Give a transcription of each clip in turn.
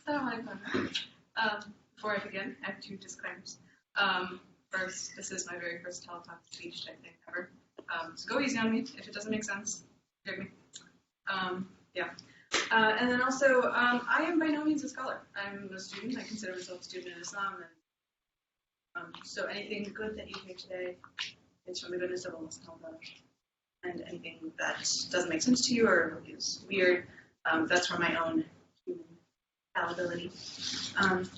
Assalamu alaikum. Before I begin, I have two disclaimers. First, this is my very first Halaqa speech, I think, ever. So go easy on me. If it doesn't make sense, forgive me. And then also, I am by no means a scholar. I'm a student. I consider myself a student in Islam. And so anything good that you hear today is from the goodness of Allah subhanahu wa ta'ala. And anything that doesn't make sense to you or is weird, that's from my own human fallibility. And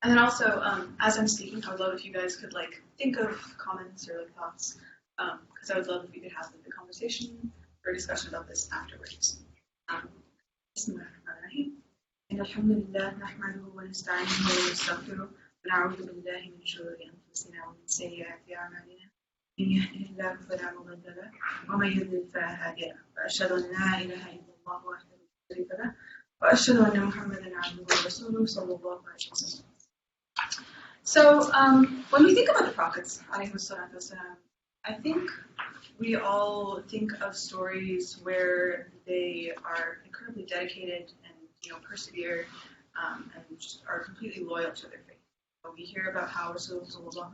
then also, as I'm speaking, I would love if you guys could think of comments or thoughts, because I would love if we could have a conversation or discussion about this afterwards. Bismillahirrahmanirrahim. Alhamdulillah, nahmaduhu wa nasta'inuhu wa nastaghfiruh wa na'udhu billahi min shururi anfusina wa min sayyiati a'malina. من يهده الله فلا مضل له ومن يضلل فلا هادي له وأشهد أن لا إله إلا الله وحده لا شريك له وأشهد أن محمدا عبده ورسوله صلى الله عليه وسلم. So when we think about the prophets, I think we all think of stories where they are incredibly dedicated and persevere and just are completely loyal to their faith. So we hear about how Rasulullah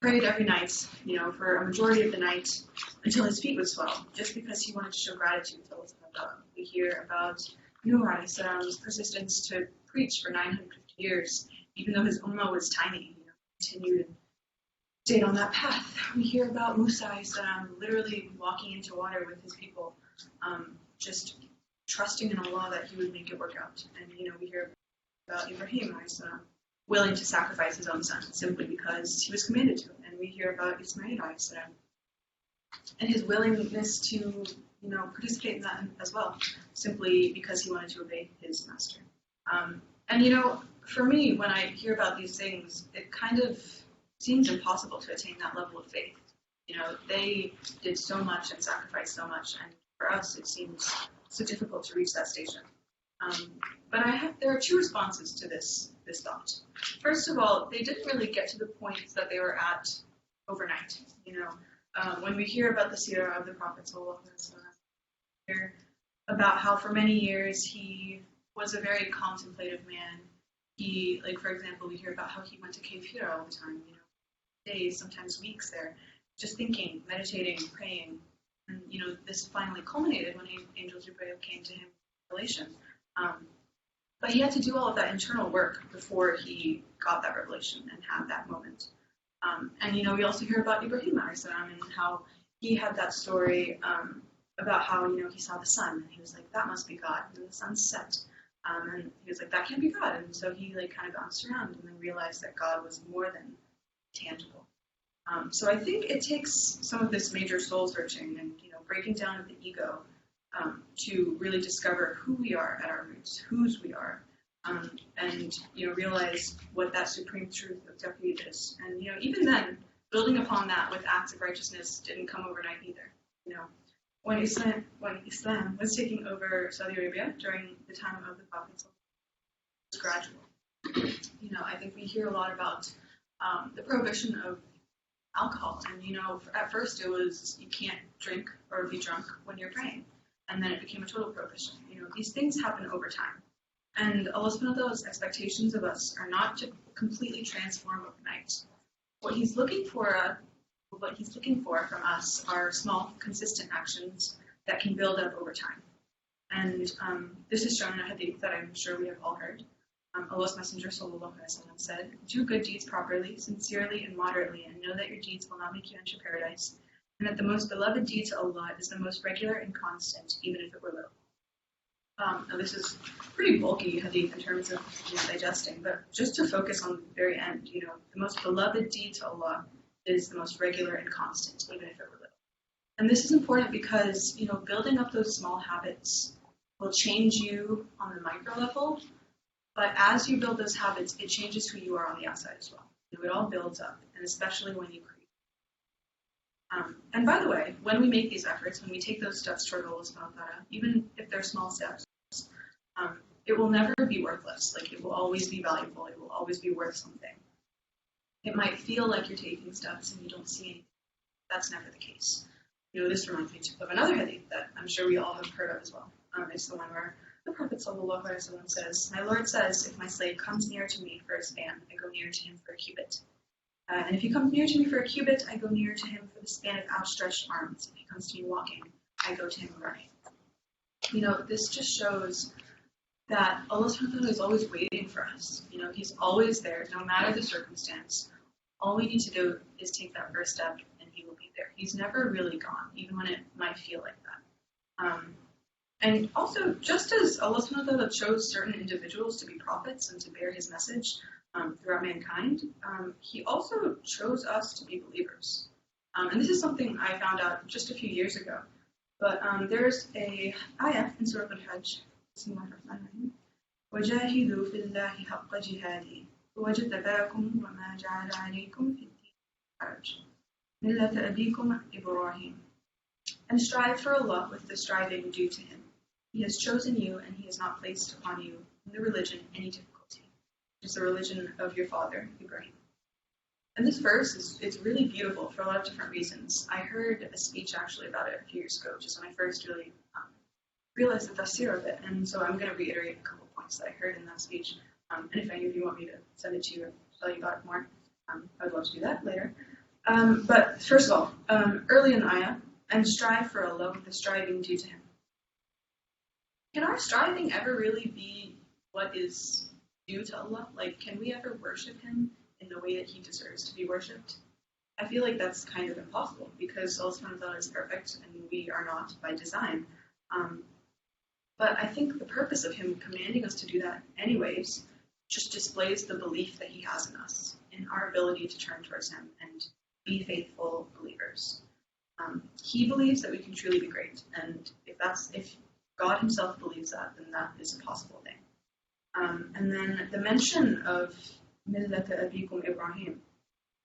prayed every night, for a majority of the night until his feet would swell, just because he wanted to show gratitude to Allah. We hear about Nuh's persistence to preach for 950 years, even though his ummah was tiny, continued and stayed on that path. We hear about Musa literally walking into water with his people, just trusting in Allah that he would make it work out. And, we hear about Ibrahim willing to sacrifice his own son simply because he was commanded to. And we hear about Ismail and his willingness to, participate in that as well, simply because he wanted to obey his master. For me, when I hear about these things, it kind of seems impossible to attain that level of faith. They did so much and sacrificed so much, and for us, it seems so difficult to reach that station. But there are two responses to this thought. First of all, they didn't really get to the points that they were at overnight. When we hear about the seerah of the Prophet, we hear about how for many years he was a very contemplative man. He, for example, we hear about how he went to Cave Hira all the time, days, sometimes weeks there, just thinking, meditating, praying. And, this finally culminated when Angel Jibreel came to him in revelation. But he had to do all of that internal work before he got that revelation and had that moment. And we also hear about Ibrahim and how he had that story about how, he saw the sun, and he was like, that must be God. And the sun set. And he was like, that can't be God. And so he kind of bounced around and then realized that God was more than tangible. So I think it takes some of this major soul searching and, breaking down of the ego to really discover who we are at our roots, whose we are, and, realize what that supreme truth of Tawheed is. And, even then, building upon that with acts of righteousness didn't come overnight either. When Islam was taking over Saudi Arabia during the time of the Prophet, it was gradual. I think we hear a lot about the prohibition of alcohol. And, at first it was you can't drink or be drunk when you're praying. And then it became a total prohibition. These things happen over time. And Allah subhanahu wa ta'ala's expectations of us are not to completely transform overnight. What He's looking for from us are small, consistent actions that can build up over time. And this is shown in a hadith that I'm sure we have all heard. Allah's Messenger sallallahu alaihi wasallam said, "Do good deeds properly, sincerely, and moderately, and know that your deeds will not make you enter paradise, and that the most beloved deed to Allah is the most regular and constant, even if it were little." Now this is pretty bulky hadith in terms of digesting, but just to focus on the very end, the most beloved deed to Allah is the most regular and constant, even if it were little. And this is important because, building up those small habits will change you on the micro level, but as you build those habits, it changes who you are on the outside as well. It all builds up, and especially when you create. And by the way, when we make these efforts, when we take those steps toward Allah subhanahu wa ta'ala, even if they're small steps, it will never be worthless. It will always be valuable. It will always be worth something. It might feel like you're taking steps and you don't see anything. That's never the case. This reminds me of another hadith that I'm sure we all have heard of as well. It's the one where The Prophet ﷺ says, "My Lord says, if my slave comes near to me for a span, I go near to him for a cubit. And if he comes near to me for a cubit, I go near to him for the span of outstretched arms. If he comes to me walking, I go to him running." This just shows that Allah subhanahu wa ta'ala is always waiting for us. He's always there, no matter the circumstance. All we need to do is take that first step, and he will be there. He's never really gone, even when it might feel like that. And also, just as Allah subhanahu wa ta'ala chose certain individuals to be prophets and to bear his message throughout mankind, he also chose us to be believers. And this is something I found out just a few years ago. But there's a ayah in Surah Al-Hajj, وَجَاهِدُوا فِي اللَّهِ حَقَّ جِهَادِهِ وَاجْتَبَاكُمْ وَمَا جَعَلَ عَلَيْكُمْ فِي الدِّينِ حَرَجٌ مِلَّةَ أَبِيكُمْ إِبْرَاهِيمَ. And strive for Allah with the striving due to him. He has chosen you, and he has not placed upon you in the religion any difficulty. It is the religion of your father, Ibrahim. And this verse is really beautiful for a lot of different reasons. I heard a speech actually about it a few years ago, just when I first really realized the tafsir of it. And so I'm going to reiterate a couple points that I heard in that speech. And if any of you want me to send it to you or tell you about it more, I would love to do that later. But first of all, early in the ayah, and strive for Allah with the striving due to him. Can our striving ever really be what is due to Allah? Like, can we ever worship him in the way that he deserves to be worshipped? I feel like that's kind of impossible because Allah subhanahu wa ta'ala is perfect and we are not by design. But I think the purpose of him commanding us to do that anyways just displays the belief that he has in us, in our ability to turn towards him and be faithful believers. He believes that we can truly be great, and if God himself believes that, then that is a possible thing. And then the mention of Millata Abikum Ibrahim,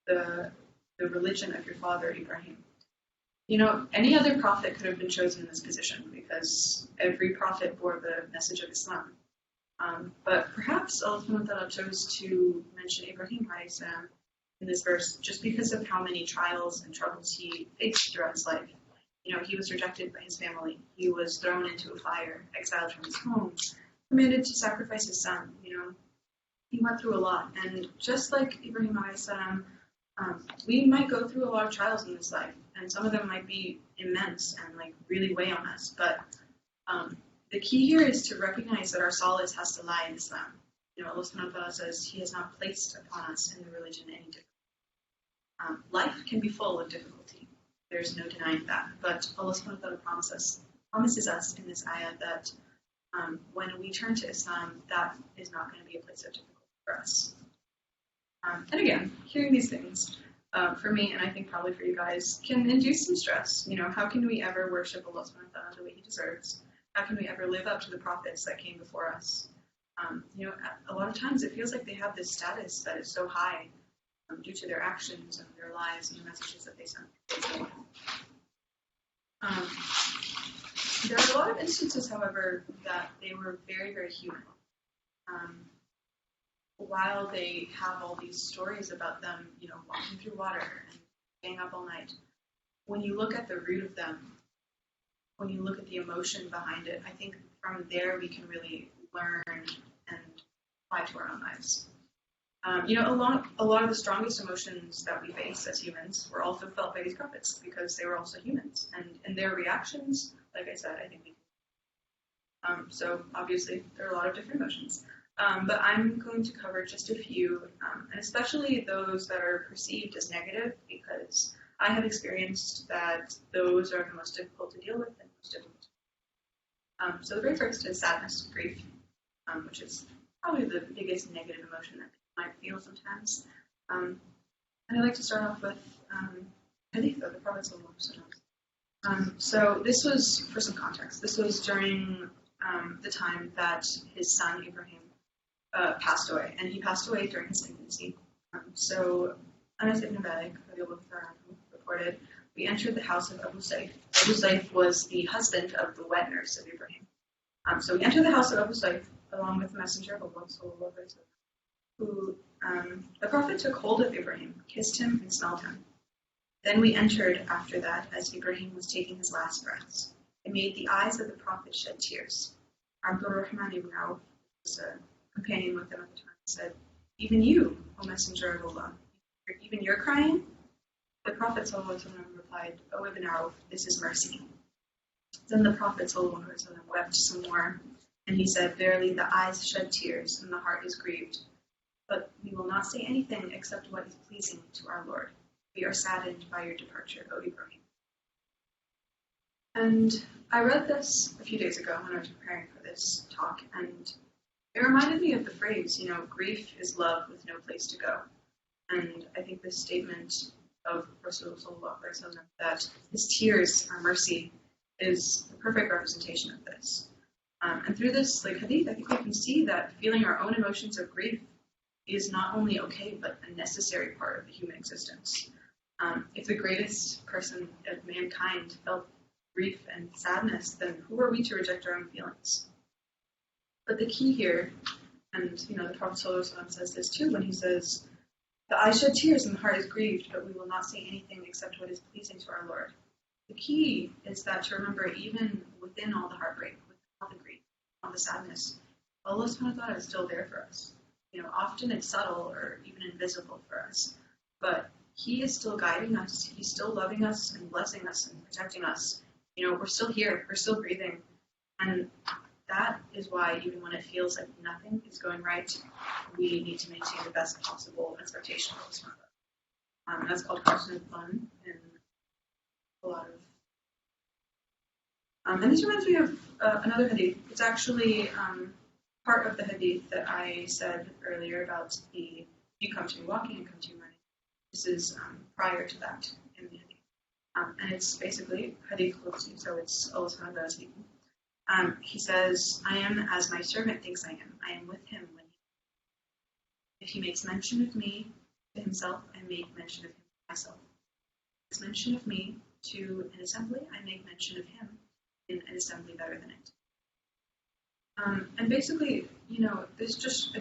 the religion of your father Ibrahim. Any other prophet could have been chosen in this position because every prophet bore the message of Islam. But perhaps Allah subhanahu wa ta'ala chose to mention Ibrahim in this verse just because of how many trials and troubles he faced throughout his life. He was rejected by his family. He was thrown into a fire, exiled from his home, commanded to sacrifice his son. He went through a lot. And just like Ibrahim we might go through a lot of trials in this life, and some of them might be immense and really weigh on us. But the key here is to recognize that our solace has to lie in Islam. Allah subhanahu wa ta'ala says he has not placed upon us in the religion any difficulty. Life can be full of difficulty. There's no denying that. But Allah subhanahu wa ta'ala promises us in this ayah that when we turn to Islam, that is not going to be a place of difficulty for us. And again, hearing these things, for me, and I think probably for you guys, can induce some stress. How can we ever worship Allah subhanahu wa ta'ala the way he deserves? How can we ever live up to the prophets that came before us? A lot of times it feels like they have this status that is so high due to their actions and their lives and the messages that they send. There are a lot of instances, however, that they were very, very human. While they have all these stories about them, walking through water and staying up all night, when you look at the root of them, when you look at the emotion behind it, I think from there we can really learn and apply to our own lives. A lot of the strongest emotions that we face as humans were also felt by these prophets because they were also humans, and in their reactions, like I said, I think we can. So obviously there are a lot of different emotions. But I'm going to cover just a few, and especially those that are perceived as negative, because I have experienced that those are the most difficult to deal with and most difficult. So the very first is sadness, grief, which is probably the biggest negative emotion that people might feel sometimes. And I'd like to start off with hadith of the Prophet ﷺ. So this was, for some context, this was during the time that his son Ibrahim passed away, and he passed away during his infancy. So Anas ibn Malik reported, we entered the house of Abu Saif. Abu Saif was the husband of the wet nurse of Ibrahim. So we entered the house of Abu Saif along with the messenger of Allah, who the Prophet took hold of Ibrahim, kissed him, and smelled him. Then we entered after that as Ibrahim was taking his last breaths. It made the eyes of the Prophet shed tears. Abdul Rahman ibn Auf was a companion with him at the time, said, "Even you, O Messenger of Allah, even you're crying?" The Prophet ﷺ replied, "O Ibn Auf, this is mercy." Then the Prophet ﷺ wept some more, and he said, "Verily, the eyes shed tears, and the heart is grieved. But we will not say anything except what is pleasing to our Lord. We are saddened by your departure, O Ibrahim." And I read this a few days ago when I was preparing for this talk, and it reminded me of the phrase, grief is love with no place to go. And I think this statement of Rasulullah that his tears are mercy is the perfect representation of this. And through this hadith, I think we can see that feeling our own emotions of grief is not only okay, but a necessary part of the human existence. If the greatest person of mankind felt grief and sadness, then who are we to reject our own feelings? But the key here, and the Prophet ﷺ says this too when he says, "The eye shed tears and the heart is grieved, but we will not say anything except what is pleasing to our Lord." The key is that to remember, even within all the heartbreak, within all the grief, all the sadness, Allah subhanahu wa ta'ala is still there for us. Often it's subtle or even invisible for us, but He is still guiding us. He's still loving us and blessing us and protecting us. We're still here. We're still breathing. And that is why even when it feels like nothing is going right, we need to maintain the best possible expectation of this mother. And that's called Husn al-Dhan in a lot of... and this reminds me of another hadith. It's actually part of the hadith that I said earlier about you come to me walking and come to me running. This is prior to that in the hadith. And it's basically hadith Qudsi, so it's Allah subhanahu wa ta'ala speaking. He says, "I am as my servant thinks I am. I am with him when if he makes mention of me to himself, I make mention of him to myself. If he makes mention of me to an assembly, I make mention of him in an assembly better than it." And basically, this just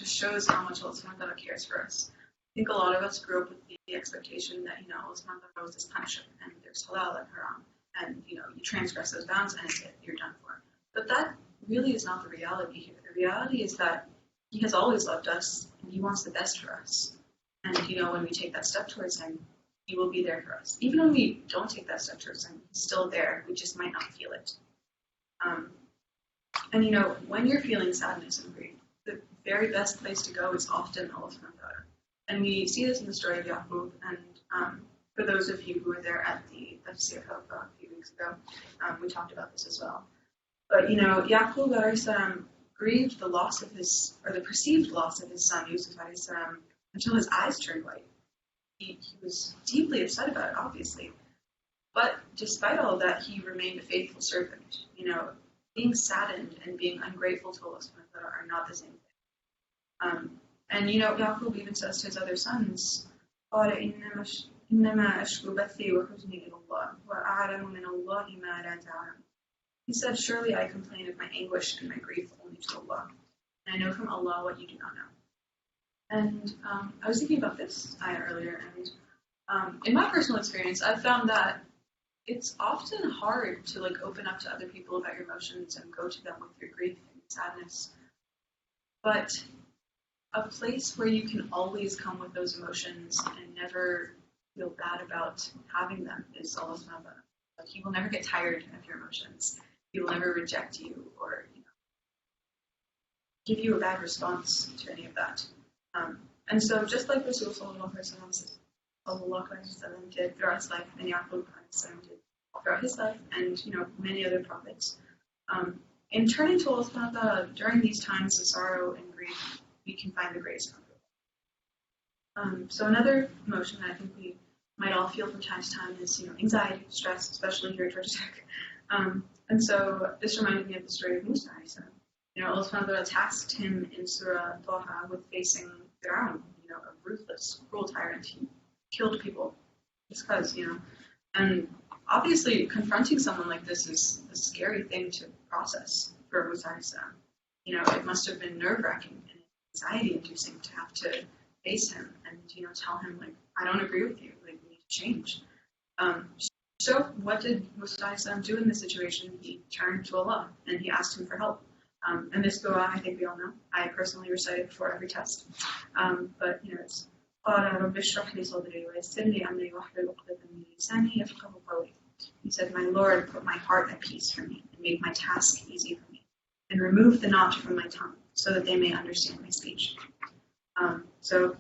shows how much Allah subhanahu wa ta'ala cares for us. I think a lot of us grew up with the expectation that, Allah subhanahu wa ta'ala was this punisher, and there's halal and haram, and, you transgress those bounds, and it's it, you're done for. But that really is not the reality here. The reality is that He has always loved us, and He wants the best for us. And, when we take that step towards Him, He will be there for us. Even when we don't take that step towards Him, He's still there. We just might not feel it. And, when you're feeling sadness and grief, the very best place to go is often Allah subhanahu wa ta'ala. And we see this in the story of Yaqub, and for those of you who were there at the tafsir Halaqa a few weeks ago, we talked about this as well. But, Yaqub alayhi grieved the loss of the perceived loss of his son, Yusuf alayhi until his eyes turned white. He was deeply upset about it, obviously. But despite all of that, he remained a faithful servant. Being saddened and being ungrateful to Allah subhanahu wa ta'ala are not the same thing. And Yaqub even says to his other sons, he said, "Surely I complain of my anguish and my grief only to Allah, and I know from Allah what you do not know." And I was thinking about this ayah earlier, and in my personal experience, I've found that it's often hard to open up to other people about your emotions and go to them with your grief and sadness. But a place where you can always come with those emotions and never feel bad about having them is Allah subhanahu wa ta'ala. He will never get tired of your emotions. He will never reject you or give you a bad response to any of that. And so just like Rasulullah did throughout his life, and Yaqub did throughout his life, and many other prophets, in turning to Allah subhanahu wa ta'ala during these times of sorrow and grief, we can find the greatest comfort. So another emotion that I think we might all feel from time to time is anxiety, stress, especially here at Georgia Tech. And so this reminded me of the story of Musa. Allah subhanahu wa ta'ala tasked him in Surah Taha with facing Firoj, a ruthless, cruel tyrant. He killed people just because, and obviously confronting someone like this is a scary thing to process for Musa. It must have been nerve-wracking and anxiety-inducing to have to face him and, tell him, I don't agree with you, we need to change. So what did Musa do in this situation? He turned to Allah and he asked him for help. And this dua, I think we all know. I personally recite it before every test. But it's قال رب اشرح لي صدري ويسر لي أمري واحلل عقدة من لساني يفقهوا قولي. He said, my Lord, put my heart at peace for me and make my task easy for me, and remove the knot from my tongue so that they may understand my speech. So,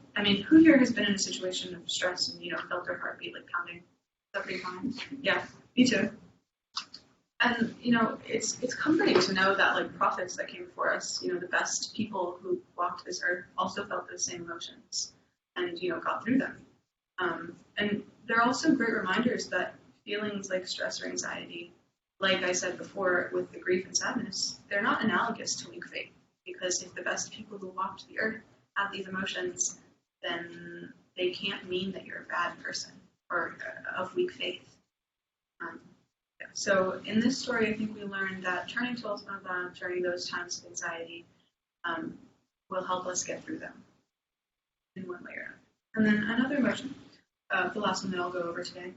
who here has been in a situation of stress and, felt their heartbeat like pounding? Is that pretty common? Yeah, me too. And, it's comforting to know that, like, prophets that came before us, the best people who walked this earth also felt those same emotions and, got through them. And they're also great reminders that feelings like stress or anxiety, like I said before with the grief and sadness, they're not analogous to weak faith. Because if the best people who walked the earth have these emotions, then they can't mean that you're a bad person or of weak faith. So in this story, I think we learned that turning to Allah during those times of anxiety will help us get through them in one way or another. And then another emotion, the last one that I'll go over today,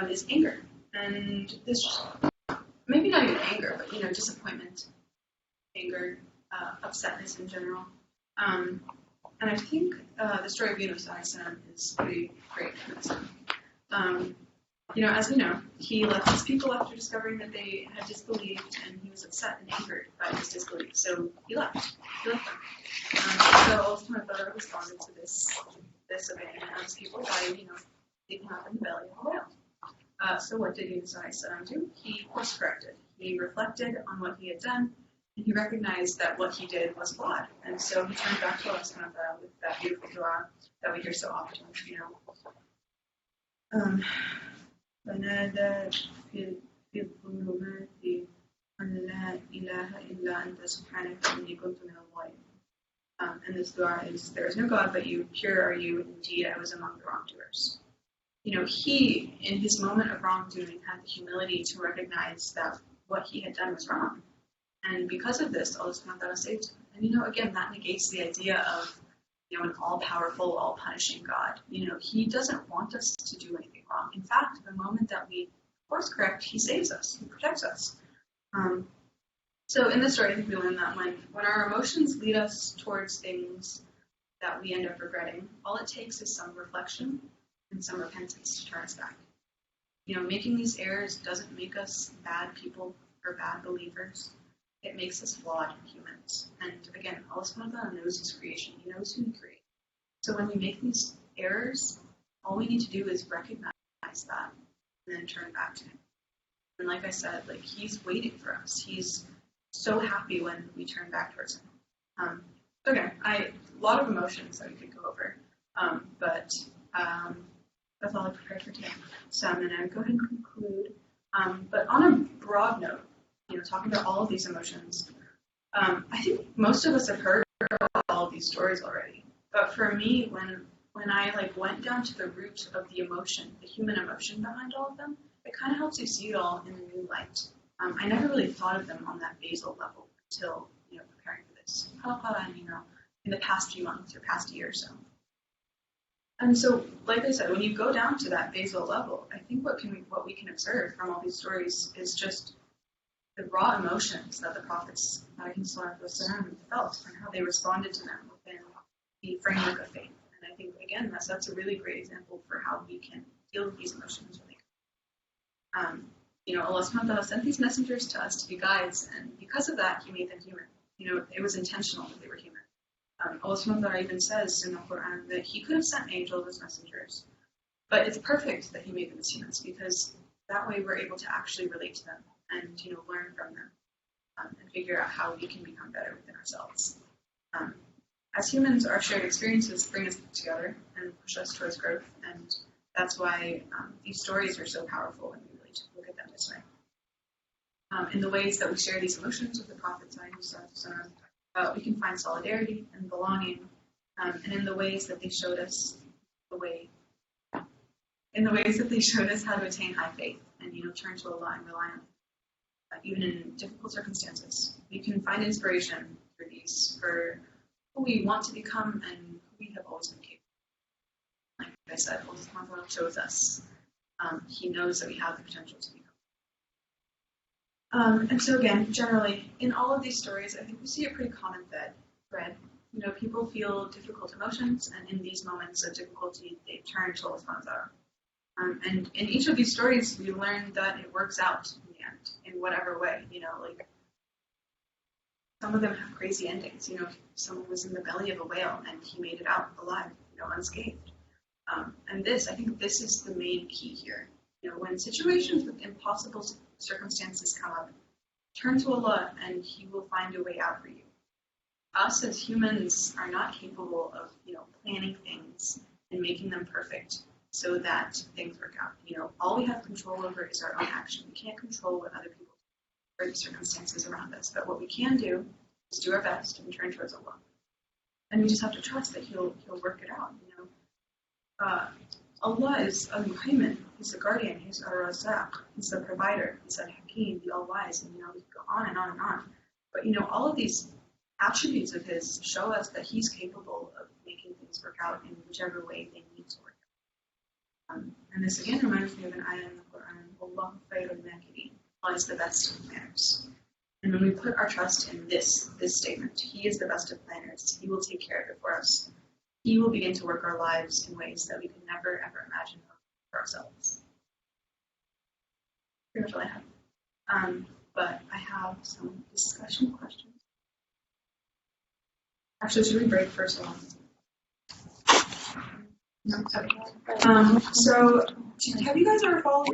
is anger. And this, maybe not even anger, but disappointment, anger, upsetness in general. And I think the story of Yunus is pretty great for this. As we know, he left his people after discovering that they had disbelieved, and he was upset and angered by this disbelief. So he left. He left them. So Allah responded to this abandonment of his people by, taking up in the belly of a whale. So what did Yunus do? He course corrected. He reflected on what he had done, and he recognized that what he did was flawed. And so he turned back to Allah with that beautiful dua that we hear so often, فنادى في الظلمات أن لا إله إلا أنت سبحانك إني كنت من الظالمين. And this dua is, there is no God but you, pure are you, indeed I was among the wrongdoers. He, in his moment of wrongdoing, had the humility to recognize that what he had done was wrong. And because of this, Allah subhanahu wa ta'ala saved him. And again, that negates the idea of an all-powerful, all-punishing God. He doesn't want us to do anything wrong. In fact, the moment that we course correct, he saves us, he protects us. So in this story, I think we learn that when our emotions lead us towards things that we end up regretting, all it takes is some reflection and some repentance to turn us back. Making these errors doesn't make us bad people or bad believers. It makes us flawed humans. And again, Allah subhanahu wa ta'ala knows his creation. He knows who he created. So when we make these errors, all we need to do is recognize that and then turn back to him. And like I said, he's waiting for us. He's so happy when we turn back towards him. Okay, a lot of emotions that we could go over. But that's all I prepared for today. So I'm going to go ahead and conclude. But on a broad note, talking about all of these emotions, I think most of us have heard all of these stories already. But for me, when I went down to the root of the emotion, the human emotion behind all of them, it kind of helps you see it all in a new light. I never really thought of them on that basal level until preparing for this Halaqa and in the past few months or past year or so. And so, like I said, when you go down to that basal level, I think what we can observe from all these stories is just the raw emotions that the prophets felt and how they responded to them within the framework of faith. And I think, again, that's a really great example for how we can deal with these emotions when they come. Allah subhanahu wa ta'ala sent these messengers to us to be guides, and because of that, he made them human. It was intentional that they were human. Allah subhanahu wa ta'ala even says in the Quran that he could have sent angels as messengers, but it's perfect that he made them as humans, because that way we're able to actually relate to them and learn from them and figure out how we can become better within ourselves. As humans, our shared experiences bring us together and push us towards growth, and that's why these stories are so powerful when we really look at them this way. In the ways that we share these emotions with the Prophet, we can find solidarity and belonging, and in the ways that they showed us how to attain high faith and turn to Allah and rely on Him. Even in difficult circumstances, we can find inspiration through these for who we want to become and who we have always been capable. Like I said, Allah shows us. He knows that we have the potential to become. And so again, generally, in all of these stories, I think we see a pretty common thread. You know, people feel difficult emotions, and in these moments of difficulty, they turn to Allah subhanahu wa ta'ala. And in each of these stories, we learn that it works out in the end, in whatever way. You know, like some of them have crazy endings. You know, someone was in the belly of a whale and he made it out alive, you know, unscathed. And I think this is the main key here. You know, when situations with impossible circumstances come up, turn to Allah and He will find a way out for you. Us as humans are not capable of, you know, planning things and making them perfect so that things work out. You know, all we have control over is our own action. We can't control what other people do or the circumstances around us. But what we can do is do our best and turn towards Allah. And we just have to trust that He'll work it out. You know, Allah is Al-Muhaymin. He's the guardian. He's Ar-Razaq. He's the provider. He's Al-Hakim, the all-wise. And, you know, we go on and on and on. But, you know, all of these attributes of His show us that He's capable of making things work out in whichever way they need to work out. And this, again, reminds me of an ayah in the Quran, Wallahu khayrul makirin. Allah is the best of planners. And when we put our trust in this statement, He is the best of planners. He will take care of it for us. He will begin to work our lives in ways that we could never, ever imagine for ourselves. Pretty much all I have. But I have some discussion questions. Actually, should we break first of all? No? Okay. So, have you guys ever followed